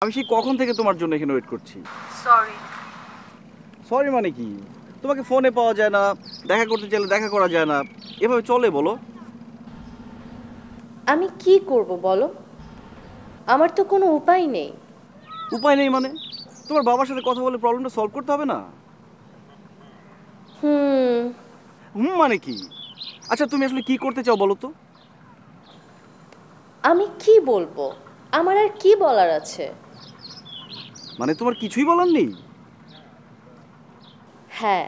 আমি সেই কখন থেকে তোমার জন্য এখানে ওয়েট করছি। সরি। সরি মানে কি? তোমাকে ফোনে পাওয়া যায় না, দেখা করতে চাইলে দেখা করা যায় না, এভাবে চলে বলো? আমি কি করব বলো? আমার তো কোনো উপায় নেই। উপায় নেই মানে? তোমার বাবার সাথে কথা বলে প্রবলেমটা সলভ করতে হবে না? মানে কি? আচ্ছা তুমি আসলে কি করতে চাও বলো তো? আমি কি বলবো? আমার আর কি বলার আছে? মানে তোমার কিছুই বলার নেই? হ্যাঁ,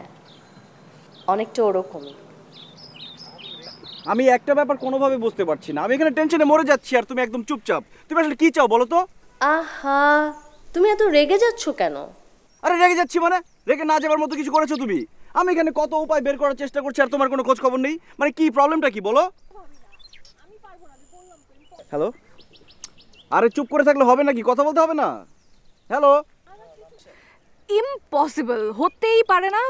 অনেকটা ওরকমই। আমি একটা ব্যাপার কোনোভাবে বুঝতে পারছি না। আমি এখানে টেনশনে মরে যাচ্ছি আর তুমি একদম চুপচাপ। তুমি আসলে কি চাও বলো তো? আহা, তুমি এত রেগে যাচ্ছ কেন? আরে রেগে যাচ্ছি মানে? রেগে না যাবার মতো কিছু করেছো তুমি? আমি এখানে কত উপায় বের করার চেষ্টা করছি আর তোমার কোনো খোঁজ খবর নেই। মানে কি প্রবলেমটা কি বলো? হ্যালো? আরে চুপ করে থাকলে হবে নাকি? কথা বলতে হবে না? হ্যালো? ইম্পসিবল, হতেই পারে না,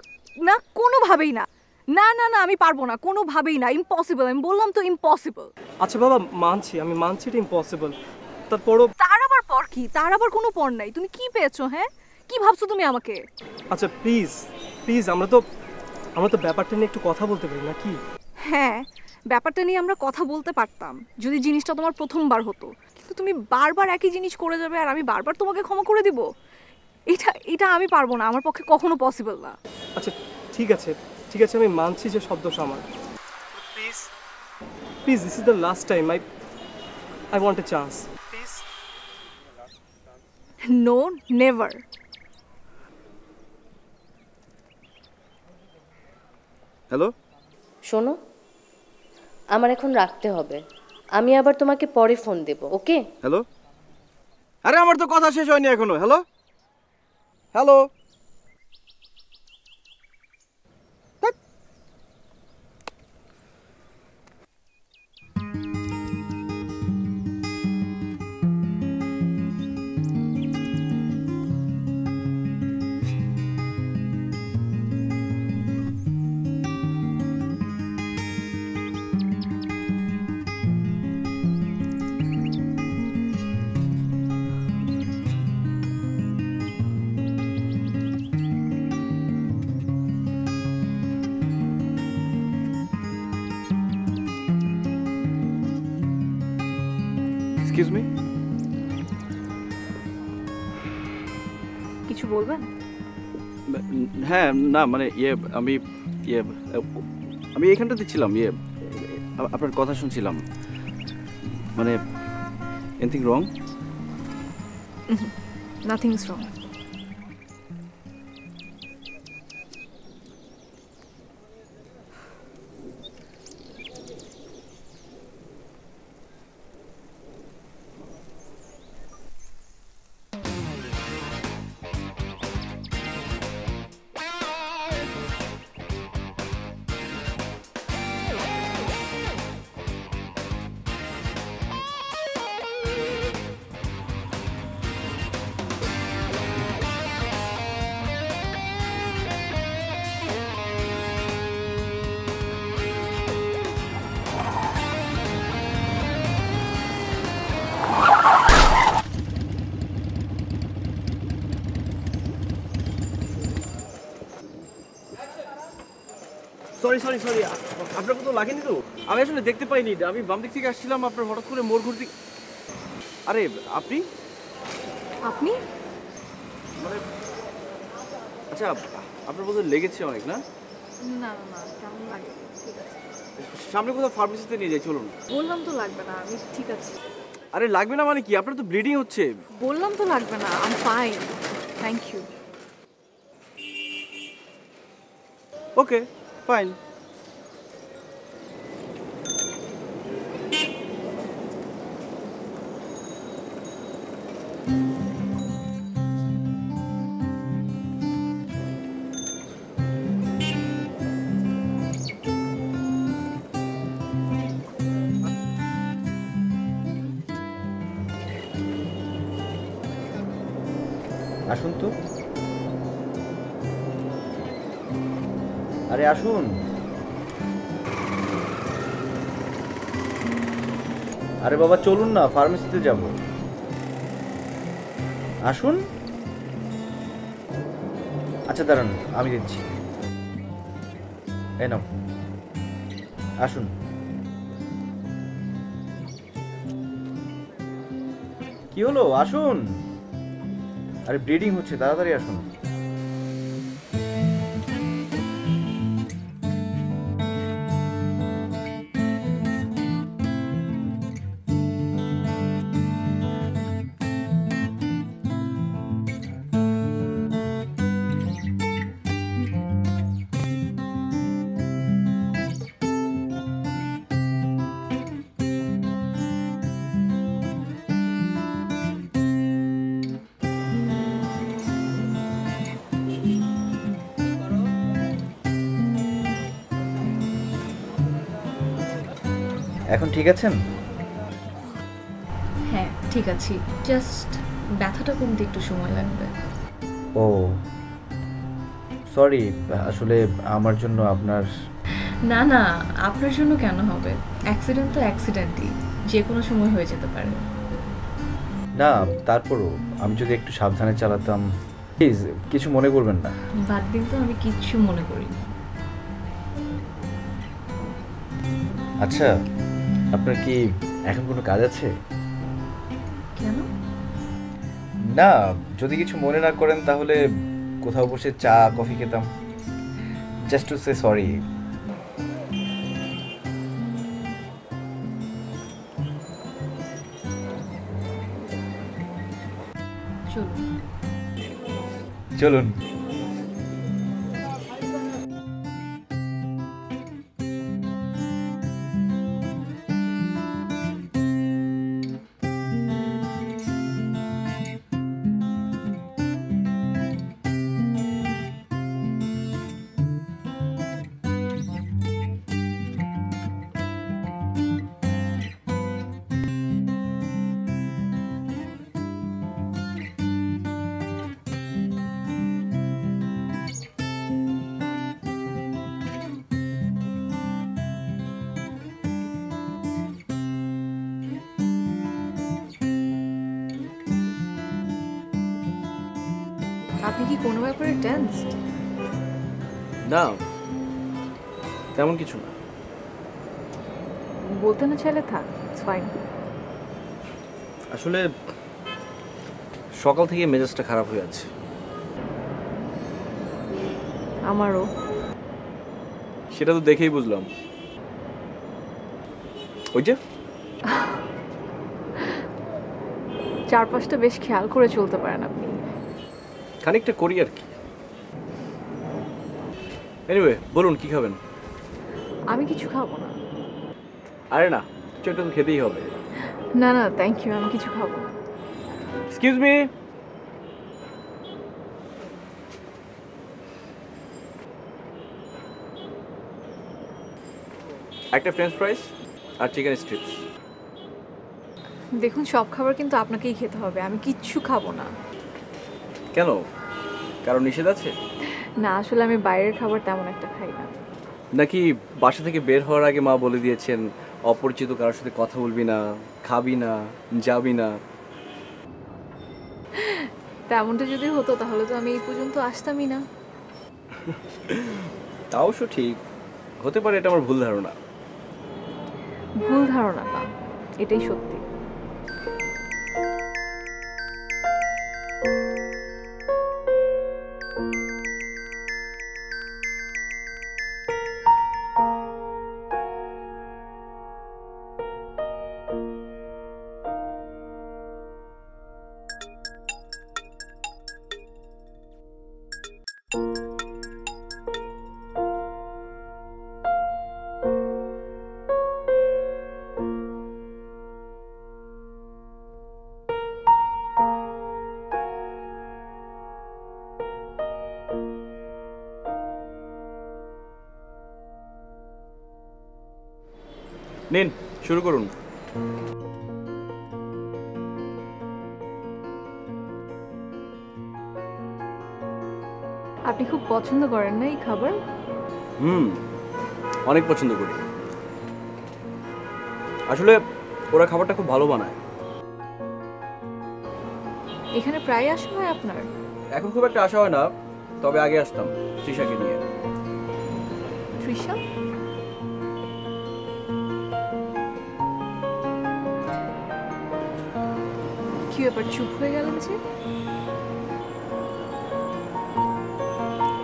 না কোনোভাবেই না। না না না, আমি পারবো না, কোনোভাবেই না, ইম্পসিবল। আমি বললাম তো ইম্পসিবল। আচ্ছা বাবা, মানছি, আমি মানছি এটা ইম্পসিবল। তারপরও তার আবার পর কি? তার আবার কোনো পর নাই। তুমি কি পেয়েছো? হ্যাঁ, কি ভাবছো তুমি আমাকে? আচ্ছা প্লিজ প্লিজ, আমরা তো ব্যাপারটা নিয়ে একটু কথা বলতে পারি নাকি? হ্যাঁ, ব্যাপারটা নিয়ে আমরা কথা বলতে পারতাম যদি জিনিসটা তোমার প্রথমবার হতো। কিন্তু তুমি বারবার একই জিনিস করে যাবে আর আমি বারবার তোমাকে ক্ষমা করে দিব? এটা এটা আমি পারবো না, আমার পক্ষে কখনো পসিবল না। আচ্ছা ঠিক আছে ঠিক আছে, আমি মানছি যে সব দোষ আমার। Please please, this is the last time, I want a chance, please. No, never. Hello? শোনো, আমার এখন রাখতে হবে। আমি আবার তোমাকে পরে ফোন দেব, ওকে? হ্যালো? আরে আমার তো কথা শেষ হয়নি এখনো। হ্যালো? হ্যালো? Excuse me? কিছু বলবেন? হ্যাঁ, না মানে ইয়ে আমি এখানটাতে ছিলাম, আপনার কথা শুনছিলাম। মানে anything wrong? Nothing is wrong. Sorry sorry sorry, আপনার কোথাও লাগেনি তো? আমি আসলে দেখতে পাইনি, আমি বাম দিক থেকে আসছিলাম, আপনার হঠাৎ করে মোড় ঘুরতে। আরে আপনি? আপনি? মানে আচ্ছা, আপনার বোধহয় লেগেছে অনেক, না? না না না, কেমন লাগে? ঠিক আছে, সামনে কোথাও ফার্মেসিতে নিয়ে যাই, চলুন। বললাম তো লাগবে না, আমি ঠিক আছে। আরে লাগবে না মানে কি? আপনার তো ব্লিডিং হচ্ছে। বললাম তো লাগবে না, I am fine, thank you. Okay fine. আসুন তো। আরে আসুন। আরে বাবা চলুন না, ফার্মেসিতে যাব। আসুন। আচ্ছা দাঁড়ান, আমি দিচ্ছি। এই নাও, আসুন। কি হলো, আসুন। আরে ব্লিডিং হচ্ছে, তাড়াতাড়ি আসুন। এখন ঠিক আছেন? হ্যাঁ ঠিক আছি, জাস্ট ব্যথাটা কমতে একটু সময় লাগবে। ও সরি, আসলে আমার জন্য আপনার... না না, আপনার জন্য কেন হবে? অ্যাক্সিডেন্ট তো অ্যাক্সিডেন্টই, যে কোনো সময় হয়ে যেতে পারে। না, তারপরও আমি যদি একটু সাবধানে চালাতাম। প্লিজ কিছু মনে করবেন না। বাদ দিন তো, আমি কিচ্ছু মনে করি। আচ্ছা, আপনার কি এখন কোনো কাজ আছে? কেন? না, যদি কিছু মনে না করেন তাহলে কোথাও বসে চা কফি খেতাম, জাস্ট টু সে সরি। চলুন। চলুন। আপনি কি কোনো ব্যাপারে টেন্সড? না, তেমন কিছু না। বলতে না চাইলে থাক, ইটস ফাইন। আসলে সকাল থেকে মেজাজটা খারাপ হয়ে আছে। আমারও। সেটা তো দেখেই বুঝলাম। ওই যে চারপাশটা বেশ খেয়াল করে চলতে পারেন আপনি। খানিকটা করি আর কি। এনিওয়ে, বলুন কি খাবেন? আমি কিছু খাবো না। আরে না, কিছু একটা তো খেতেই হবে। না না থ্যাংক ইউ, আমি কিছু খাবো না। Excuse me. একটা ফ্রেঞ্চ ফ্রাইস আর চিকেন স্ট্রিপস। দেখুন, সব খাবার কিন্তু আপনাকেই খেতে হবে, আমি কিচ্ছু খাবো না। কেন, কারণ নিষেধ আছে? না, আসলে আমি বাইরের খাবার তেমন একটা খাই না। নাকি বাসা থেকে বের হওয়ার আগে মা বলে দিয়েছেন অপরিচিত কারোর সাথে কথা বলবি না, খাবি না, যাবি না? তেমনটা যদি হতো তাহলে তো আমি এই পর্যন্ত আসতামই না। তা অবশ্য ঠিক, হতে পারে এটা আমার ভুল ধারণা। ভুল ধারণা না, এটাই সত্যি। নিন, শুরু করুন। আপনি খুব পছন্দ করেন না এই খাবার? অনেক পছন্দ করি। আসলে ওরা খাবারটা খুব ভালো বানায়। এখানে প্রায় আসা হয় আপনার? এখন খুব একটা আশা হয় না, তবে আগে আসতাম তৃষাকে নিয়ে। তৃষা? কি ব্যাপার, চুপ হয়ে গেলেন যে?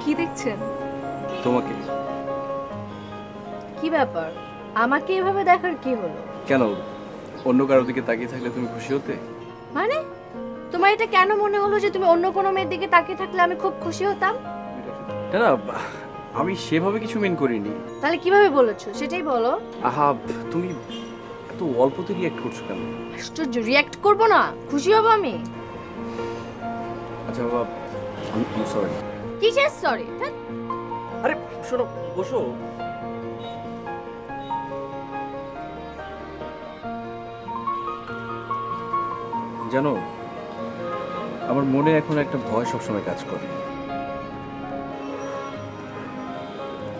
কি দেখছেন? তোমাকে। কি ব্যাপার, আমাকে এভাবে দেখার কি হলো? কেন, অন্য কারোর দিকে তাকিয়ে থাকলে তুমি খুশি হতে? মানে তোমার এটা কেন মনে হলো যে তুমি অন্য কোনো মেয়ের দিকে তাকিয়ে থাকলে আমি খুব খুশি হতাম? না না, আমি সেভাবে কিছু মিন করিনি। তাহলে কিভাবে বলেছো সেটাই বলো। আহা, তুমি এত অল্পতে রিয়াক্ট করছো কেন? আশ্চর্য, রিয়াক্ট করবো না? খুশি হব আমি। আচ্ছা বাবা, আমি সরি। কিসের সরি? আরে শোনো, বসো। জানো, আমার মনে এখন একটা ভয় সবসময় কাজ করে।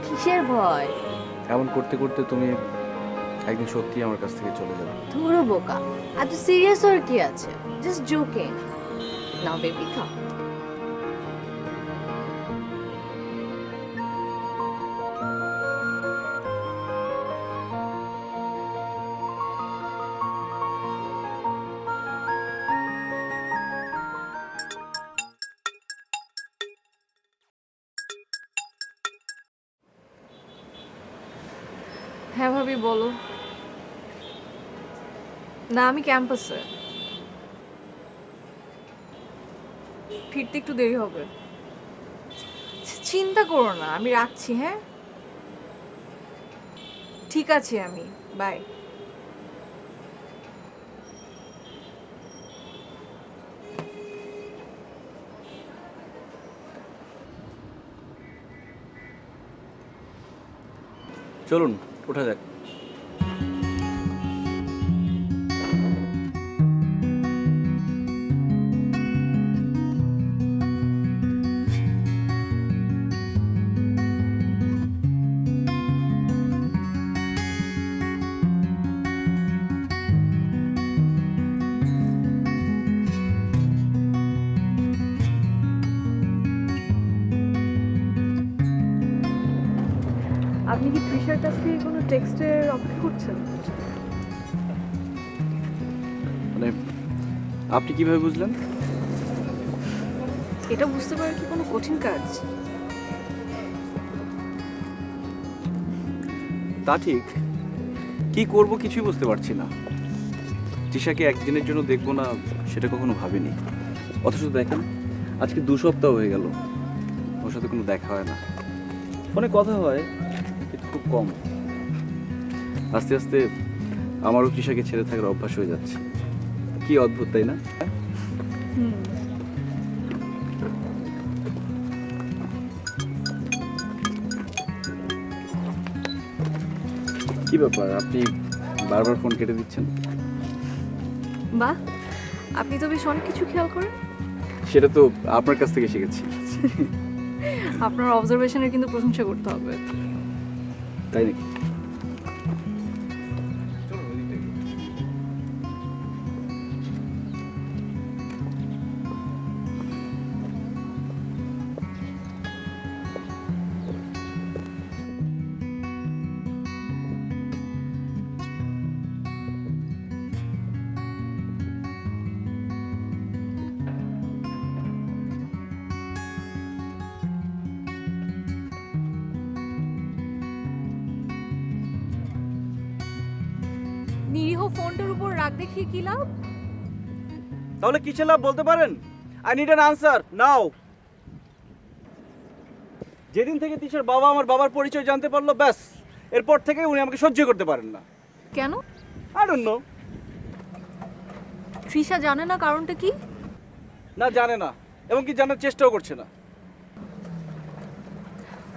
কিসের ভয়? এমন করতে করতে তুমি একদিন সত্যি আমার কাছ থেকে চলে যাবে। ধরো বোকা, এত সিরিয়াস আর কি আছে? Just joking. নাও বেবি খাও। হ্যাঁ ভাবি, বলো। না, আমি ক্যাম্পাসে। ফিরতে একটু দেরি হবে। চিন্তা করো না, আমি রাখছি। হ্যাঁ, ঠিক আছে, আমি বাই। চলুন ওঠা যাক। আপনি কি তৃষার কাছ থেকে কোনো টেক্সটের অপেক্ষা করছেন? মানে আপনি কিভাবে বুঝলেন? এটা বুঝতে পারা কি কোনো কঠিন কাজ? তা ঠিক, কি করব কিছুই বুঝতে পারছি না। তৃষাকে একদিনের জন্য দেখবো না সেটা কখনো ভাবিনি, অথচ দেখেন আজকে 2 সপ্তাহ হয়ে গেল ওর সাথে কোনো দেখা হয় না। ফোনে কথা হয় কিন্তু খুব কম। আস্তে আস্তে আমারও তৃষাকে ছেড়ে থাকার অভ্যাস হয়ে যাচ্ছে। কি অদ্ভুত, তাই না? কি ব্যাপার, আপনি বারবার ফোন কেটে দিচ্ছেন? বাহ, আপনি তো বেশ অনেক কিছু খেয়াল করেন। সেটা তো আপনার কাছ থেকে শিখেছি। আপনার অবজারভেশনের কিন্তু প্রশংসা করতে হবে। তাই নাকি? নিরীহ ফোনটার উপর রাগ দেখিয়ে কি লাভ? তাহলে কিসের লাভ বলতে পারেন? আই নিড অ্যান আনসার নাও। যেদিন থেকে তৃষার বাবা আমার বাবার পরিচয় জানতে পারলো, ব্যাস এরপর থেকে উনি আমাকে সহ্য করতে পারেন না। কেন? I don't know. তৃষা জানে না কারণটা কি? না, জানে না, এবং কি জানার চেষ্টাও করছে না।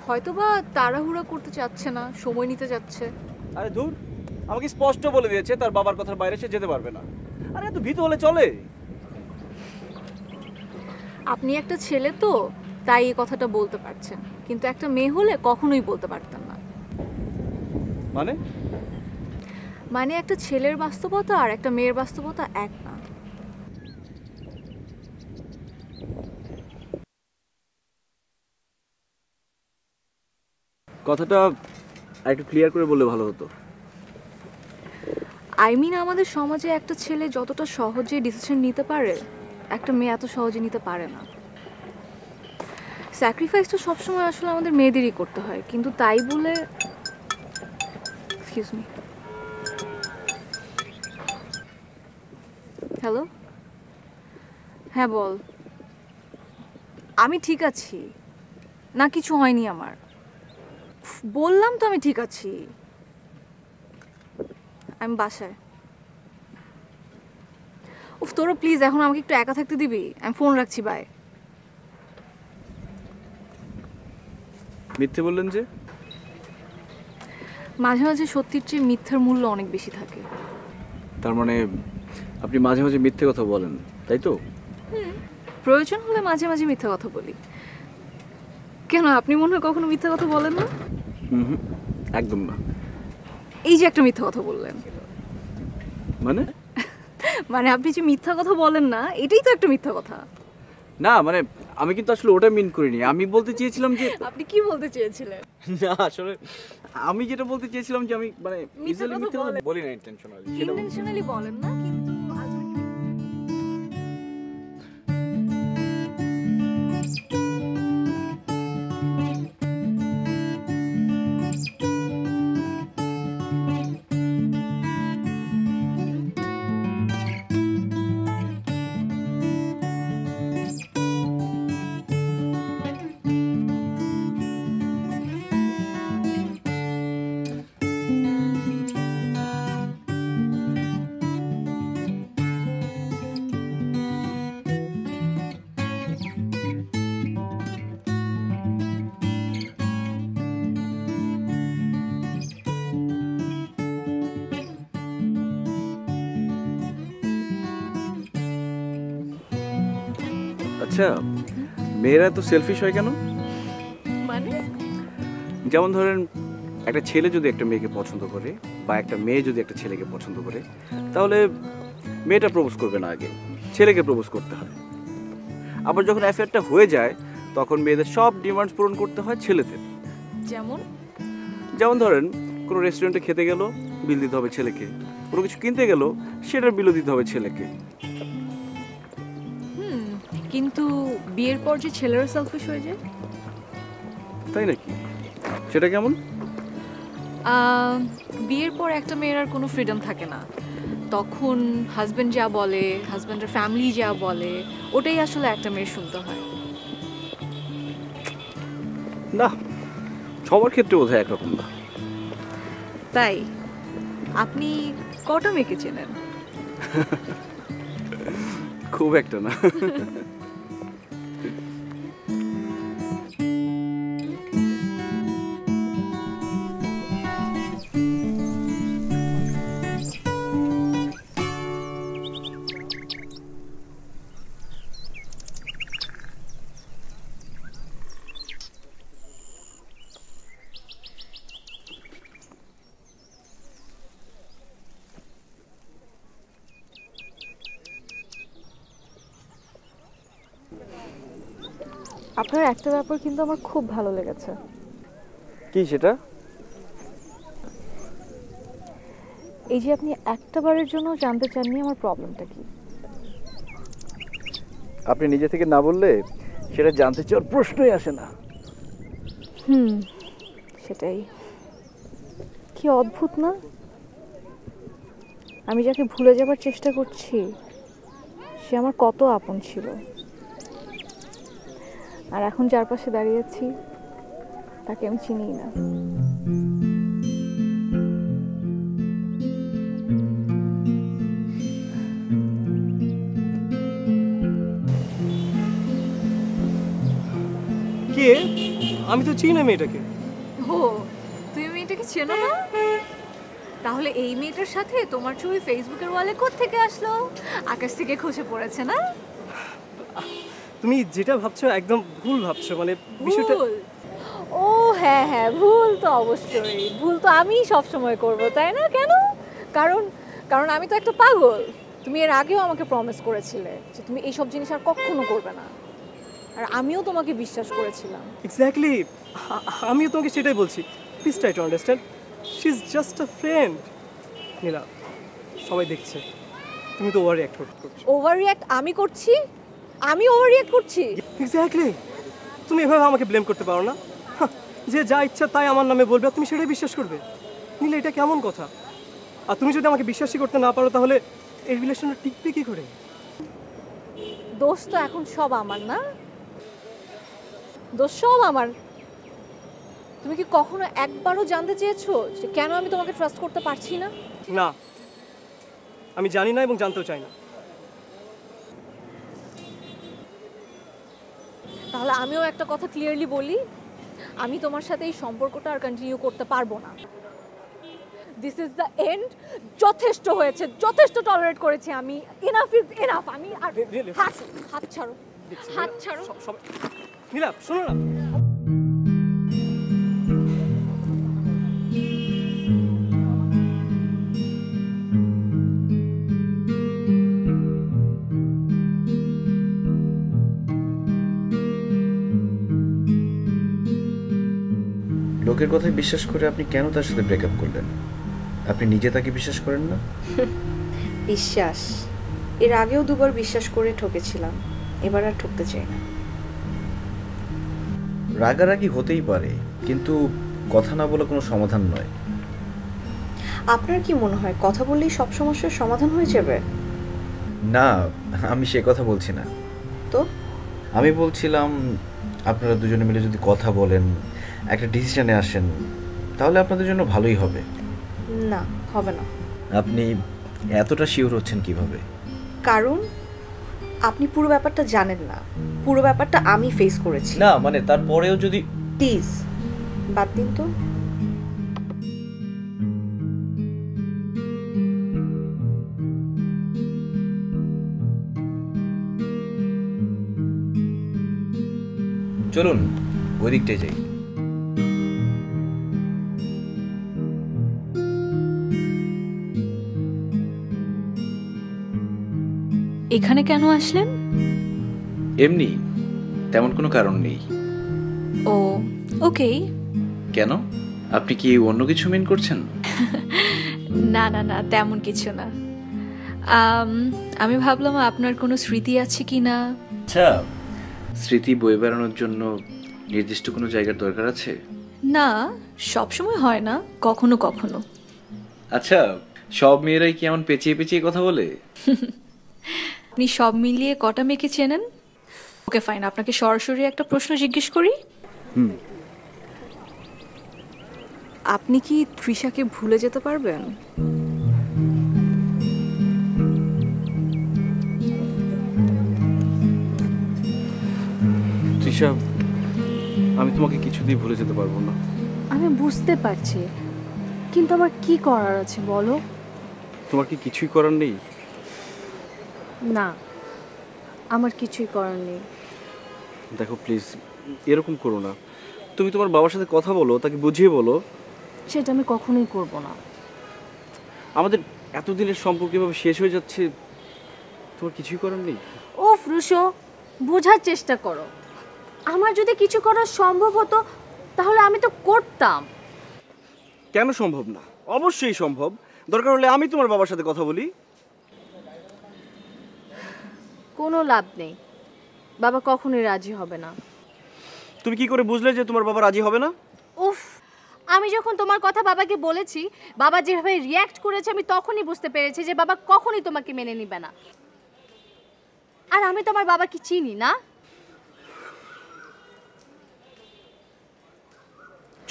হয়তোবা তাড়াহুড়া করতে চাচ্ছে না, সময় নিতে চাচ্ছে। আরে দূর, আমাকে স্পষ্ট বলে দিয়েছে তার বাবার কথার বাইরে সে যেতে পারবে না। আরে এত ভীত হলে চলে? আপনি একটা ছেলে তো, তাই এই কথাটা বলতে পারছেন, কিন্তু একটা মেয়ে হলে কখনোই বলতে পারতেন না। মানে একটা ছেলের বাস্তবতা আর একটা মেয়ের বাস্তবতা এক না। কথাটা একটু ক্লিয়ার করে বললে ভালো হতো। আই মিন আমাদের সমাজে একটা ছেলে যতটা সহজে ডিসিশন নিতে পারে একটা মেয়ে এত সহজে নিতে পারে না। স্যাক্রিফাইস তো সবসময় আসলে আমাদের মেয়েদেরই করতে হয়, কিন্তু তাই বলে এক্সকিউজ মি, হ্যালো, হ্যাঁ বল। আমি ঠিক আছি না, কিছু হয়নি আমার। বললাম তো আমি ঠিক আছি, আমি বাসায়। উফ তোরা প্লিজ এখন আমাকে একটু একা থাকতে দিবি, আমি ফোন রাখছি, বাই। মিথ্যে বললেন যে? মাঝে মাঝে সত্যির চেয়ে মিথ্যার মূল্য অনেক বেশি থাকে। তার মানে আপনি মাঝে মাঝে মিথ্যে কথা বলেন, তাই তো? প্রয়োজন হলে মাঝে মাঝে মিথ্যা কথা বলি। কেন, আপনি মনে হয় কখনো মিথ্যা কথা বলেন না? হুম, একদম না। এই যে একটা মিথ্যা কথা বললেন, মানে? মানে আপনি যে মিথ্যা কথা বলেন না, এটাই তো একটা মিথ্যা কথা। না মানে আমি কিন্তু আসলে ওটা মিন করিনি। আমি বলতে চেয়েছিলাম যে আপনি কি বলতে চেয়েছিলেন? না আসলে আমি যেটা বলতে চেয়েছিলাম যে আমি মানে মিথ্যে easily কথা মিথ্যে কথা বলেন। বলি না ইন্টেনশনালি। ইন্টেনশনালি বলেন না, কিন্তু আচ্ছা, মেয়েরা তো সেলফিশ হয় কেন? মানে যেমন ধরেন একটা ছেলে যদি একটা মেয়েকে পছন্দ করে বা একটা মেয়ে যদি একটা ছেলেকে পছন্দ করে, তাহলে মেয়েটা প্রপোজ করবে না, আগে ছেলেকে প্রপোজ করতে হয়। আবার যখন অ্যাফেয়ারটা হয়ে যায় তখন মেয়েদের সব ডিমান্ডস পূরণ করতে হয় ছেলেদের। যেমন যেমন ধরেন কোনো রেস্টুরেন্টে খেতে গেল, বিল দিতে হবে ছেলেকে। কোনো কিছু কিনতে গেল, সেটার বিলও দিতে হবে ছেলেকে। কিন্তু বিয়ের পর যে ছেলেরা সেলফিশ হয়ে যায়, তাই নাকি? সেটা কেমন? বিয়ের পর একটা মেয়ের আর কোনো ফ্রিডম থাকে না। তখন হাজব্যান্ড যা বলে, হাজব্যান্ডের ফ্যামিলি যা বলে, ওটাই আসলে একটা মেয়ের শুনতে হয়। না, সবার ক্ষেত্রে বোধহয় একরকম না। তাই আপনি কটা মেয়েকে চেনেন? খুব একটা না। আপনার একটা ব্যাপার কিন্তু আমার খুব ভালো লেগেছে। কি সেটা? এই যে আপনি একটা বারের জন্য জানতে চাননি আমার প্রবলেমটা কি। আপনি নিজে থেকে না বললে সেটা জানতে চাওয়ার প্রশ্নই আসে না। সেটাই। কি অদ্ভুত না, আমি যাকে ভুলে যাবার চেষ্টা করছি সে আমার কত আপন ছিল, আর এখন যার পাশে দাঁড়িয়েছি তাকে আমি চিনিই না। কে? আমি তো চিনি না মেয়েটাকে। ও, তুমি মেয়েটাকে চেনো না? তাহলে এই মেয়েটার সাথে তোমার ছবি ফেসবুকের ওয়ালে কোত্থেকে আসলো? আকাশ থেকে খসে পড়েছে না? তুমি যেটা ভাবছো একদম ভুল ভাবছো, মানে বিষয়টা ভুল? ও হ্যাঁ হ্যাঁ, ভুল তো অবশ্যই। ভুল তো আমিই সবসময় করব, তাই না? কেন? কারণ আমি তো একটা পাগল। তুমি এর আগেও আমাকে প্রমিস করেছিলে যে তুমি এইসব জিনিস আর কখনো করবে না, আর আমিও তোমাকে বিশ্বাস করেছিলাম। এক্স্যাক্টলি, আমিও তোমাকে সেটাই বলছি। Please try to understand, she is just a friend. Nila, সবাই দেখছে তুমি তো ওভার রিঅ্যাক্ট করছো। ওভার রিঅ্যাক্ট আমি করছি? আমি ওভার রিঅ্যাক্ট করছি? এক্স্যাক্টলি, তুমি এভাবে আমাকে ব্লেম করতে পারো না। হাহ, যে যা ইচ্ছা তাই আমার নামে বলবে আর তুমি সেটাই বিশ্বাস করবে। নীলা, এটা কেমন কথা? আর তুমি যদি আমাকে বিশ্বাসই করতে না পারো তাহলে এই রিলেশনটা টিকবে কি করে? দোষ তো এখন সব আমার, না? দোষ সব আমার। তুমি কি কখনো একবারও জানতে চেয়েছো যে কেন আমি তোমাকে ট্রাস্ট করতে পারছি না? না, আমি জানি না এবং জানতেও চাই না। তাহলে আমিও একটা কথা ক্লিয়ারলি বলি, আমি তোমার সাথে এই সম্পর্কটা আর কন্টিনিউ করতে পারবো না। This is the end. যথেষ্ট হয়েছে, যথেষ্ট টলারেট করেছি আমি। Enough is enough. আমি আর হাত ছাড়ো, হাত ছাড়ো। নীলা, শোনো না। লোকের কথায় বিশ্বাস করে আপনি কেন তার সাথে ব্রেকআপ করলেন? আপনি নিজে তাকে বিশ্বাস করেন না? বিশ্বাস, এর আগেও দুবার বিশ্বাস করে ঠকেছিলাম, এবার আর ঠকতে চাই না। রাগারাগি হতেই পারে, কিন্তু কথা না বলে কোনো সমাধান নয়। আপনার কি মনে হয় কথা বললেই সব সমস্যার সমাধান হয়ে যাবে? না, আমি সে কথা বলছি না। তো আমি বলছিলাম আপনারা দুজনে মিলে যদি কথা বলেন, একটা ডিসিশনে আসেন, তাহলে আপনাদের জন্য ভালোই হবে। না, হবে না। আপনি এতটা শিওর হচ্ছেন কিভাবে? কারণ আপনি পুরো ব্যাপারটা জানেন না। পুরো ব্যাপারটা আমি ফেস করেছি। না মানে তারপরেও যদি প্লিজ বাদ দিন তো। চলুন ওই দিকটাই যাই। এখানে কেন আসলেন? এমনি, তেমন কোনো কারণ নেই। ও ওকে। কেন, আপনি কি অন্য কিছু মিন করছেন? না না না, তেমন কিছু না। আমি ভাবলাম আপনার কোনো স্মৃতি আছে কি না। আচ্ছা, স্মৃতি বয়ে বেড়ানোর জন্য নির্দিষ্ট কোনো জায়গার দরকার আছে? না, সবসময় হয় না, কখনো কখনো। আচ্ছা, সব মেয়েরাই কি এমন পেঁচিয়ে পেঁচিয়ে কথা বলে? আপনি সব মিলিয়ে কটা মেয়েকে চেনেন? ওকে ফাইন, আপনাকে সরাসরি একটা প্রশ্ন জিজ্ঞেস করি। আপনি কি তৃষাকে ভুলে যেতে পারবেন? তৃষা, আমি তোমাকে কিছুতেই ভুলে যেতে পারবো না। আমি বুঝতে পারছি, কিন্তু আমার কি করার আছে বলো? তোমার কি কিছুই করার নেই? না, আমার কিছুই করার নেই। দেখো প্লিজ, এরকম করো না। তুমি তোমার বাবার সাথে কথা বলো, তাকে বুঝিয়ে বলো। সেটা আমি কখনোই করব না। আমাদের এতদিনের সম্পর্ক এভাবে শেষ হয়ে যাচ্ছে, তোমার কিছুই করার নেই? ওফ রুশো, বোঝার চেষ্টা করো। আমার যদি কিছু করা সম্ভব হতো তাহলে আমি তো করতাম। কেন সম্ভব না? অবশ্যই সম্ভব। দরকার হলে আমি তোমার বাবার সাথে কথা বলি। কোনো লাভ নেই, বাবা কখনোই রাজি হবে না। তুমি কি করে বুঝলে যে তোমার বাবা রাজি হবে না? উফ, আমি যখন তোমার কথা বাবাকে বলেছি, বাবা যেভাবে রিয়্যাক্ট করেছে, আমি তখনই বুঝতে পেরেছি যে বাবা কখনোই তোমাকে মেনে নেবে না। আর আমি তোমার বাবাকে চিনি না।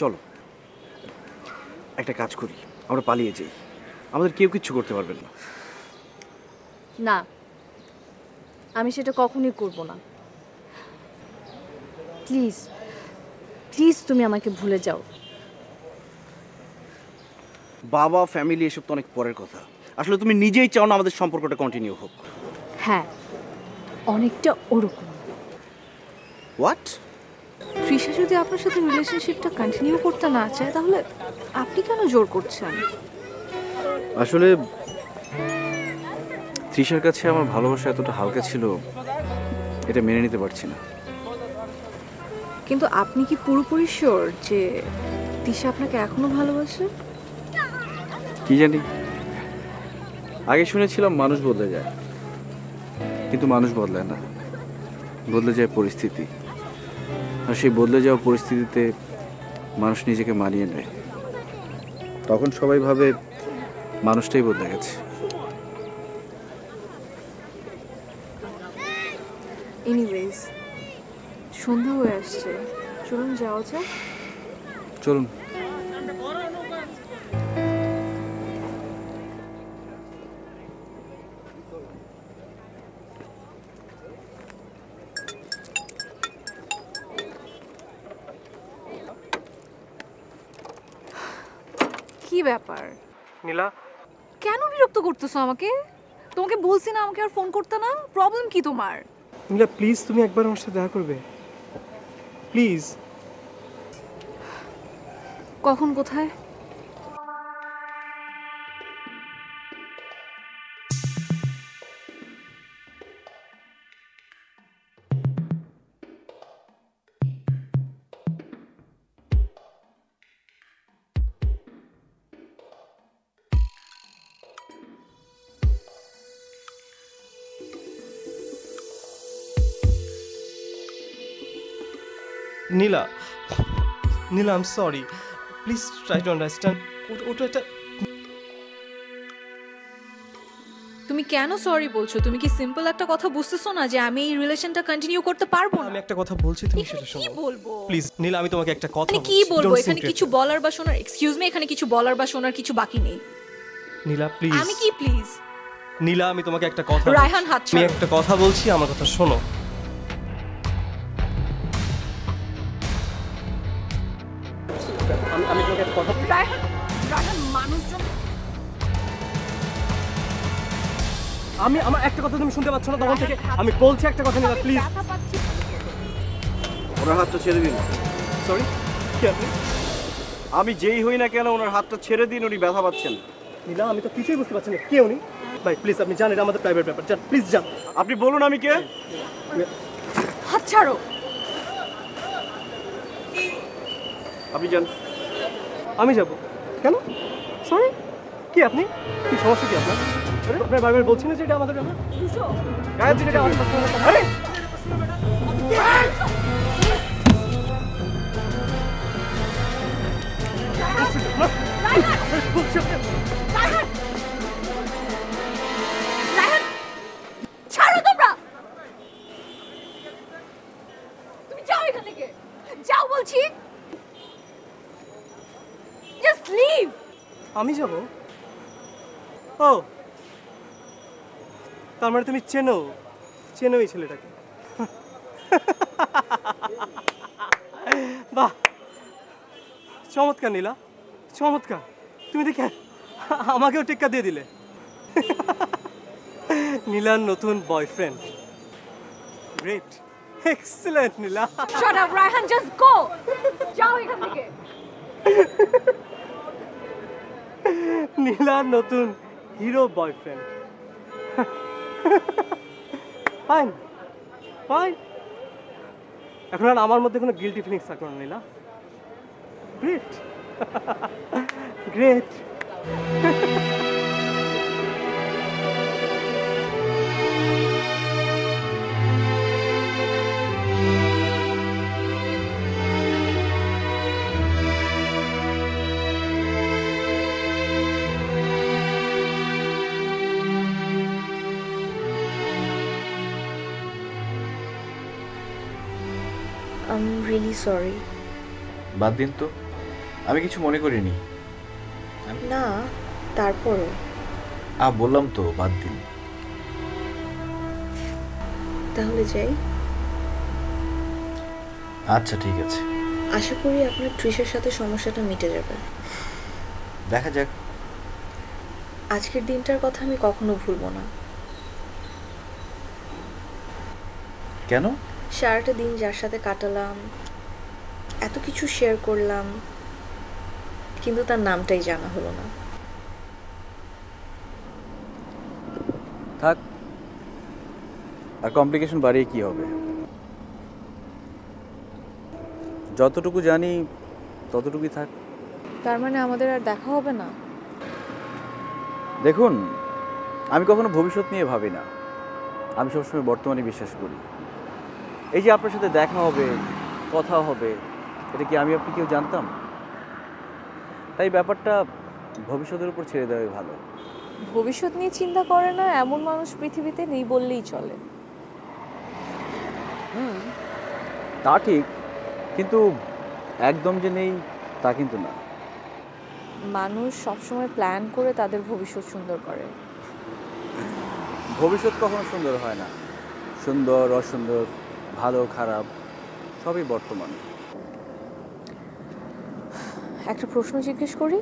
চলো একটা কাজ করি, আমরা পালিয়ে যাই। আমাদের কেউ কিচ্ছু করতে পারবেন না। না, আমি সেটা কখনোই করব না। প্লিজ প্লিজ তুমি আমাকে ভুলে যাও। বাবা, ফ্যামিলি এসব তো অনেক পরের কথা। আসলে তুমি নিজেই চাও না আমাদের সম্পর্কটা কন্টিনিউ হোক। হ্যাঁ, অনেকটা ওরকম। হোয়াট? তৃষা যদি আপনার সাথে রিলেশনশিপটা কন্টিনিউ করতে না চায়, তাহলে আপনি কেন জোর করছেন? আসলে তৃষার কাছে আমার ভালোবাসা এতটা হালকা ছিল, এটা মেনে নিতে পারছি না। কিন্তু আপনি কি পুরোপুরি শিওর যে তিশা আপনাকে এখনো ভালোবাসে? কি জানি, আগে শুনেছিলাম মানুষ বদলে যায়, কিন্তু মানুষ বদলায় না, বদলে যায় পরিস্থিতি। আর সেই বদলে যাওয়া পরিস্থিতিতে মানুষ নিজেকে মানিয়ে নেয়। তখন সবাই ভাবে মানুষটাই বদলে গেছে। এনিওয়েজ, সন্ধ্যা হয়ে আসছে, চলুন যাওয়া যাক। চলুন। কি ব্যাপার? নীলা, কেন বিরক্ত করতেছো আমাকে? তোমাকে বলছি না আমাকে আর ফোন করতে না? প্রবলেম কি তোমার? নীলা প্লিজ তুমি একবার আমার সাথে দেখা করবে প্লিজ। কখন, কোথায়? Nila, Nila, I am sorry, please try to understand. ওটা একটা তুমি কেন সরি বলছো? তুমি কি সিম্পল একটা কথা বুঝতেছো না যে আমি এই রিলেশনটা কন্টিনিউ করতে পারবো না? আমি একটা কথা বলছি, তুমি সেটা কি শোনো বলবো? প্লিজ। নীলা, আমি তোমাকে একটা কথা মানে কি বলছি, বলবো? don't এখানে seem to কিছু interrupt. বলার বা শোনার, এক্সকিউজ মি, এখানে কিছু বলার বা শোনার কিছু বাকি নেই। নীলা প্লিজ। আমি কি প্লিজ? নীলা, আমি তোমাকে একটা কথা রায়হান, হাত আমি ছাড়ো। একটা কথা বলছি, আমার কথা শোনো। আমি তোমাকে একটা কথা রায়হান, রায়হান, মানুষজন আমি আমার একটা কথা তুমি শুনতে পাচ্ছ না তখন থেকে? আমি বলছি একটা কথা নীলা প্লিজ। ব্যথা পাচ্ছি। ওনার হাতটা ছেড়ে দিন। সরি, কি আপনি? আমি যেই হই না কেন, ওনার হাতটা ছেড়ে দিন, উনি ব্যথা পাচ্ছেন। নীলা, আমি তো কিছুই বুঝতে পারছি না, কে উনি? ভাই প্লিজ, আপনি জানেন এটা আমাদের প্রাইভেট ব্যাপার, যান প্লিজ যান। আপনি বলুন আমি কে। হাত ছাড়ো। আপনি যান। আমি যাব কেন? সরি, কি আপনি? কি সমস্যা কি আপনার? আপনার বারবার বলছি না যে এটা আমাদের ব্যাপার। গায়ত্রী, এটা আমাদের personal ব্যাপার। আরে! রায়হান, ছাড়ো তোমরা। তুমি যাও এখান থেকে, যাও বলছি। Just leave. আমি যাব? ও, তার মানে তুমি চেনো এই ছেলেটাকে? বাহ, চমৎকার নীলা, চমৎকার। তুমি দেখে আমাকেও টিক্কা দিয়ে দিলে। নীলার নতুন boyfriend. Great, excellent Nila. Shut up Raihan, just go. যাও এখান থেকে। নীলার নতুন হিরো বয়ফ্রেন্ড। ফাইন ফাইন, এখন আর আমার মধ্যে কোনো গিল্টি ফিলিংস থাকলো না Nila. Great great. I am really sorry. বাদ দিন তো, আমি কিছু মনে করিনি। না, তারপরও বললাম তো বাদ দিন। তাহলে যাই। আচ্ছা ঠিক আছে, আশা করি আপনার ট্রিশের সাথে সমস্যাটা মিটে যাবে। দেখা যাক। আজকের দিনটার কথা আমি কখনো ভুলবো না। কেন? সারাটা দিন যার সাথে কাটালাম, এত কিছু শেয়ার করলাম, কিন্তু তার নামটাই জানা হলো না। থাক, আর কমপ্লিকেশন বাড়িয়ে কি হবে? যতটুকু জানি ততটুকুই থাক। তার মানে আমাদের আর দেখা হবে না? দেখুন, আমি কখনো ভবিষ্যৎ নিয়ে ভাবি না, আমি সবসময় বর্তমানে বিশ্বাস করি। এই যে আপনার সাথে দেখা হবে, কথা হবে, এটা কি আমি আপনি কেউ জানতাম? তাই ব্যাপারটা ভবিষ্যতের উপর ছেড়ে দেওয়াই ভালো। ভবিষ্যৎ নিয়ে চিন্তা করে না এমন মানুষ পৃথিবীতে নেই বললেই চলে। তা ঠিক, কিন্তু একদম যে নেই তা কিন্তু না। মানুষ সবসময় প্ল্যান করে তাদের ভবিষ্যৎ সুন্দর করে। ভবিষ্যৎ কখনো সুন্দর হয় না। সুন্দর অসুন্দর, ভালো খারাপ সবই বর্তমান। একটা প্রশ্ন জিজ্ঞেস করি।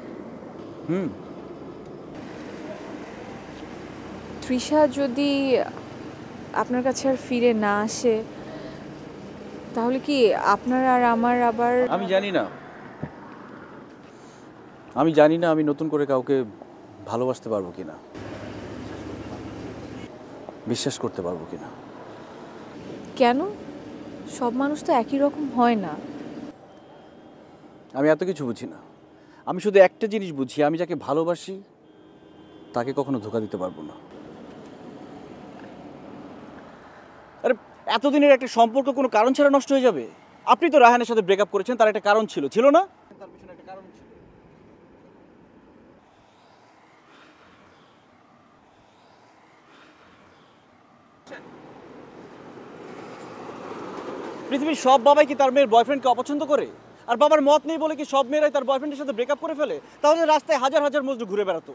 তৃষা যদি আপনার কাছে আর ফিরে না আসে, তাহলে কি আপনার আর আমার আবার? আমি জানি না আমি নতুন করে কাউকে ভালোবাসতে পারবো কিনা, বিশ্বাস করতে পারবো কিনা। কেন? সব মানুষ তো একই রকম হয় না। আমি এত কিছু বুঝি না, আমি শুধু একটা জিনিস বুঝি, আমি যাকে ভালোবাসি তাকে কখনো ধোঁকা দিতে পারবো না। আরে এতদিনের একটা সম্পর্ক কোনো কারণ ছাড়া নষ্ট হয়ে যাবে? আপনি তো রায়হানের সাথে ব্রেকআপ করেছেন, তার একটা কারণ ছিল না? তার পিছনে একটা কারণ ছিল। পৃথিবীর সব বাবাই কি তার মেয়ের বয়ফ্রেন্ডকে অপছন্দ করে? আর বাবার মত নেই বলে কি সব মেয়েরাই তার বয়ফ্রেন্ডের সাথে ব্রেকআপ করে ফেলে? তাহলে রাস্তায় হাজার হাজার মজদুর ঘুরে বেড়াতো।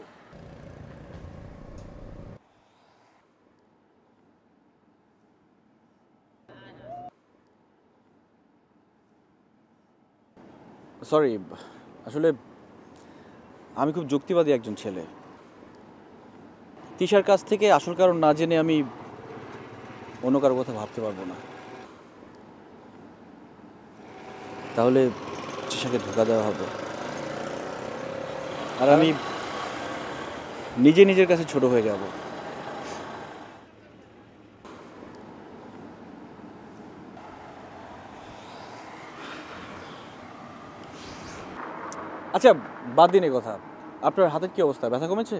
সরি, আসলে আমি খুব যুক্তিবাদী একজন ছেলে। তৃষার কাছ থেকে আসল কারণ না জেনে আমি অন্য কারো কথা ভাবতে পারবো না। তাহলে তৃষাকে ধোঁকা দেওয়া হবে, আর আমি নিজের কাছে ছোট হয়ে যাব। আচ্ছা, বাদ দিন এই কথা। আপনার হাতের কি অবস্থা? ব্যথা কমেছে?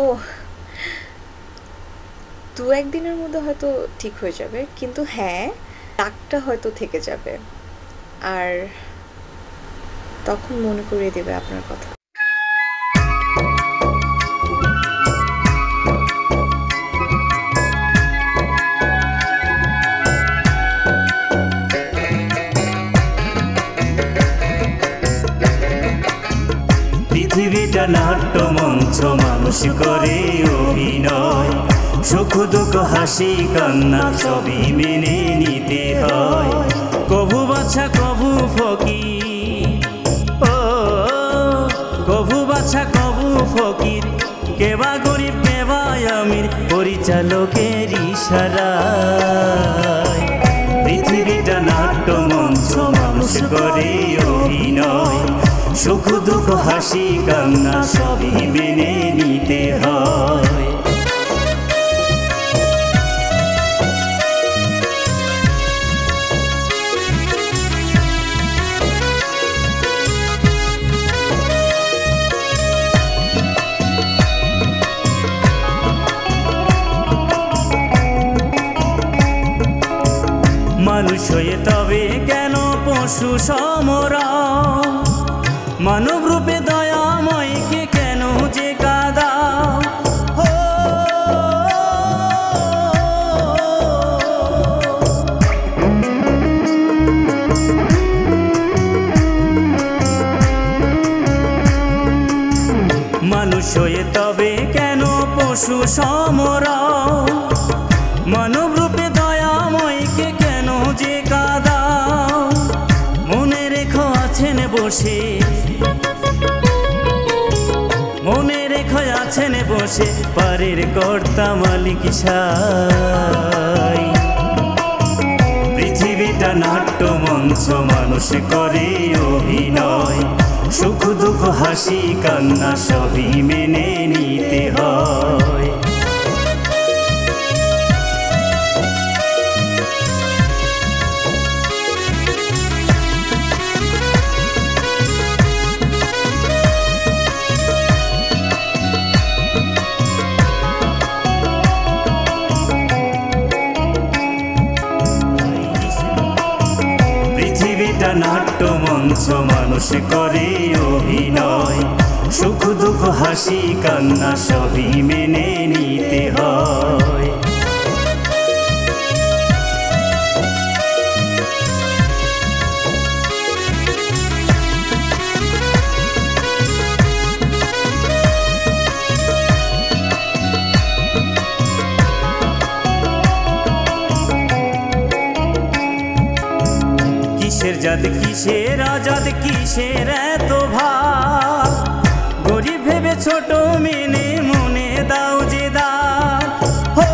ও, 2-1 দিনের মধ্যে হয়তো ঠিক হয়ে যাবে, কিন্তু হ্যাঁ, দাগটা হয়তো থেকে যাবে, আর তখন মনে করিয়ে দেবে আপনার কথা। পৃথিবীটা নাট্যমঞ্চ, মানুষ করে অভিনয়, সুখ দুঃখ হাসি কান্না সবই মেনে নিতে হয়। কভু বাছা কভু ফকির, ও কভু বাছা কভু ফকির, কেবা গরিব কেবা আমির, পরিচালকের ইশারায়। পৃথিবীটা নাট্যমঞ্চ, মানুষ করে অভিনয়, সুখ দুঃখ হাসি কান্না সবই মেনে নিতে হয়। মানুষ হয়ে তবে কেন পশু সমরা, মানব রূপে দয়াময়কে কেন যে কাদা। মানুষ হয়ে তবে কেন পশু সমরা, মানব রূপে দয়াময়কে কেন যে কাদা। মনে রেখো আছেন বসে, মনে রেখো আছেন বসে, পারের কর্তা মালিক সাই। পৃথিবীটা নাট্যমঞ্চ, মানুষ করে অভিনয়, সুখ দুঃখ হাসি কান্না সবই মেনে নিতে হয়। নাট্য মঞ্চ মানুষ করে অভিনয় সুখ দুঃখ হাসি কান্না সবই মেনে নিতে হয় কিসের জাত কিসের আজাদ কিসের এত ভাব গরিব ভেবে ছোট মেনে মনে দাও যে দাও হো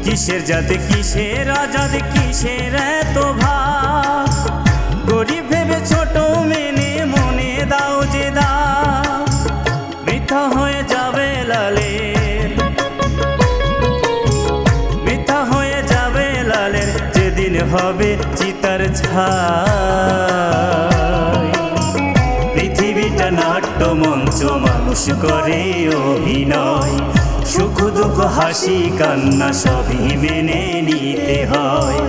কিসের জাত কিসের আজাদ কিসের এত ভাব গরিব ভেবে ছোট মেনে মনে দাও যে দাও মিথ্যা হয়ে যাবে লালের মিথ্যা হয়ে যাবে লালের যেদিন হবে চিতার ছাই পৃথিবীটা নাট্য মঞ্চ মানুষ করে অভিনয় সুখ দুঃখ হাসি কান্না সবই মেনে নিতে হয়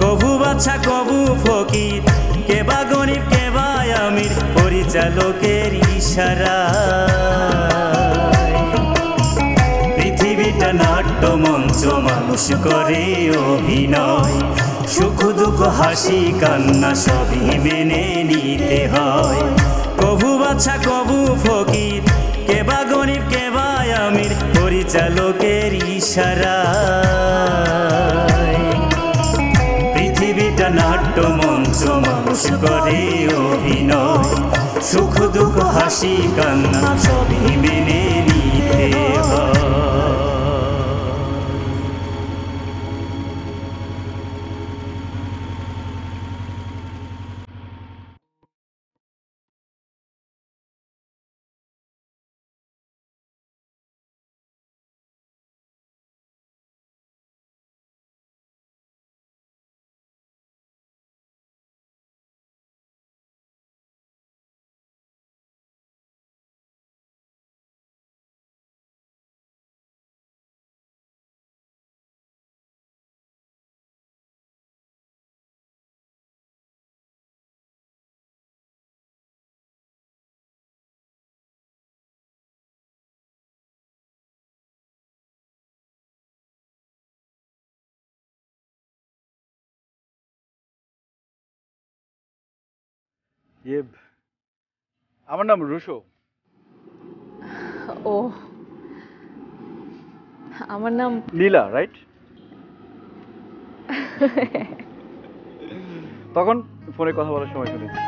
কবু বাচ্চা কবু ফকির কে বা গরিব কে বা আমির পরিচালকের ইশারা পৃথিবীটা নাট্য মঞ্চ মানুষ করে অভিনয় সুখ দুঃখ হাসি কান্না সবই মেনে নিতে হয় কবু বাচ্চা কবু ফকির কে বা গরিব কে বা আমির পরিচালকের ইশারা পৃথিবীটা নাট্য মঞ্চ মানুষ করে অভিনয় সুখ দুঃখ হাসি কান্না সবই মেনে নিতে হয় আমার নাম রুশো ও আমার নাম নীলা রাইট তখন ফোনে কথা বলার সময় শুনেছি